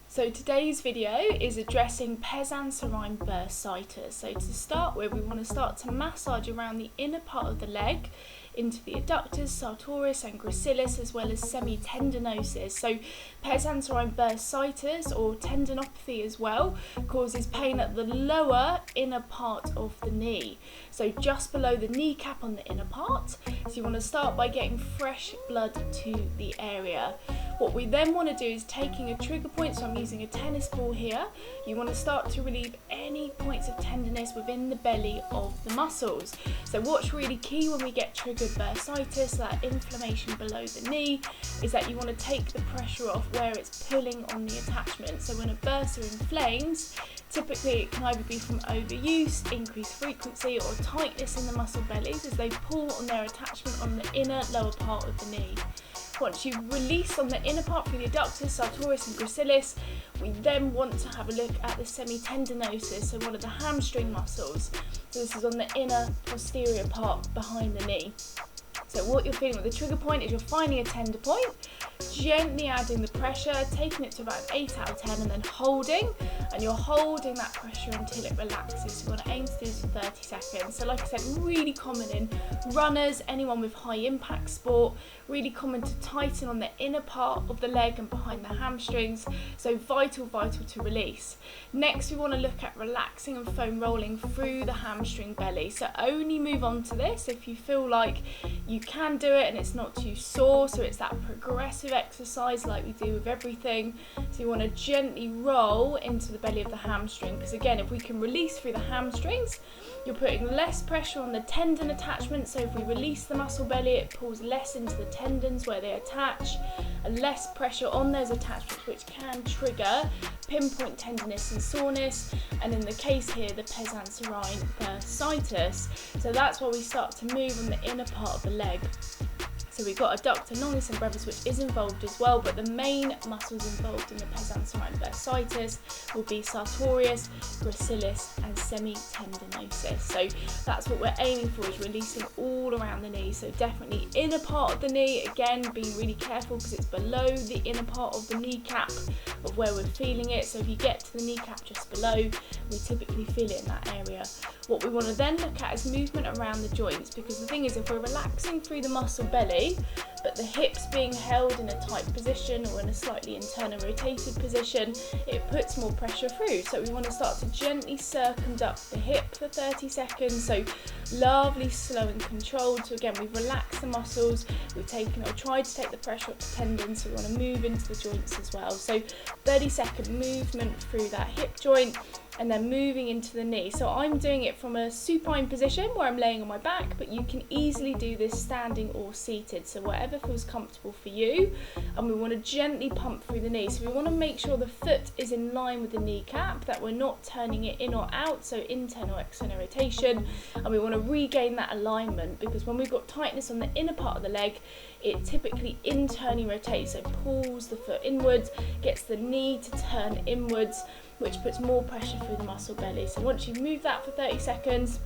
So today's video is addressing PES anserine bursitis. So to start with, we want to start to massage around the inner part of the leg into the adductors, sartorius and gracilis, as well as semitendinosus. So PES anserine bursitis, or tendinopathy as well, causes pain at the lower inner part of the knee. So just below the kneecap on the inner part. So you want to start by getting fresh blood to the area. What we then want to do is taking a trigger point, so I'm using a tennis ball here. You want to start to relieve any points of tenderness within the belly of the muscles. So what's really key when we get triggered bursitis, that inflammation below the knee, is that you want to take the pressure off where it's pulling on the attachment. So when a bursa inflames, typically it can either be from overuse, increased frequency, or tightness in the muscle bellies as they pull on their attachment on the inner lower part of the knee. Once you've released on the inner part through the adductors, sartorius and gracilis, we then want to have a look at the semitendinosus, so one of the hamstring muscles. So this is on the inner posterior part behind the knee. So what you're feeling with the trigger point is you're finding a tender point, gently adding the pressure, taking it to about 8 out of 10 and then holding, and you're holding that pressure until it relaxes. So we want to aim to do this for 30 seconds. So like I said, really common in runners, anyone with high impact sport, really common to tighten on the inner part of the leg and behind the hamstrings. So vital to release. Next, we want to look at relaxing and foam rolling through the hamstring belly. So only move on to this if you feel like you can do it and it's not too sore. So it's that progressive exercise like we do with everything. So you want to gently roll into the belly of the hamstring, because again, if we can release through the hamstrings, you're putting less pressure on the tendon attachment. So if we release the muscle belly, it pulls less into the tendons where they attach, and less pressure on those attachments, which can trigger pinpoint tenderness and soreness, and in the case here, the PES anserine bursitis. So that's why we start to move on the inner part of the leg. So we've got adductor, longus and brevis, which is involved as well, but the main muscles involved in the PES anserine bursitis will be sartorius, gracilis and semitendinosus. So that's what we're aiming for, is releasing all around the knee. So definitely inner part of the knee, again being really careful because it's below the inner part of the kneecap of where we're feeling it. So if you get to the kneecap just below, we typically feel it in that area. What we want to then look at is movement around the joints, because the thing is, if we're relaxing through the muscle belly but the hips being held in a tight position or in a slightly internal rotated position, it puts more pressure through. So we want to start to gently circumduct the hip for 30 seconds. So lovely, slow and controlled. So again, we've relaxed the muscles, we've taken or tried to take the pressure off the tendons, so we want to move into the joints as well. So 30-second movement through that hip joint, and then moving into the knee. So I'm doing it from a supine position where I'm laying on my back, but you can easily do this standing or seated, so whatever feels comfortable for you. And we want to gently pump through the knee. So we want to make sure the foot is in line with the kneecap, that we're not turning it in or out, so internal external rotation. And we want to regain that alignment, because when we've got tightness on the inner part of the leg, it typically internally rotates, so pulls the foot inwards, gets the knee to turn inwards, which puts more pressure through the muscle belly. So once you've moved that for 30 seconds,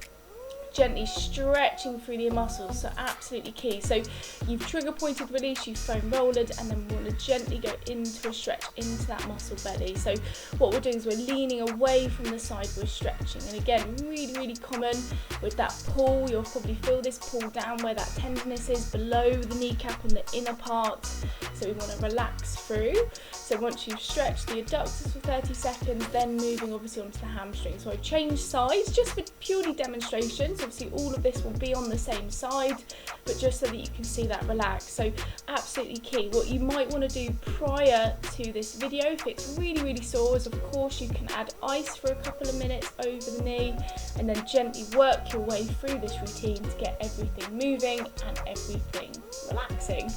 gently stretching through the muscles, so absolutely key. So you've trigger pointed release, you've foam rolled, and then we want to gently go into a stretch into that muscle belly. So what we're doing is we're leaning away from the side, we're stretching, and again, really common with that pull. You'll probably feel this pull down where that tenderness is below the kneecap on the inner part. So we want to relax through. So once you've stretched the adductors for 30 seconds, then moving obviously onto the hamstring. So I've changed sides just for purely demonstration. So obviously all of this will be on the same side, but just so that you can see that relax. So absolutely key. What you might want to do prior to this video, if it's really sore, is of course you can add ice for a couple of minutes over the knee, and then gently work your way through this routine to get everything moving and everything relaxing.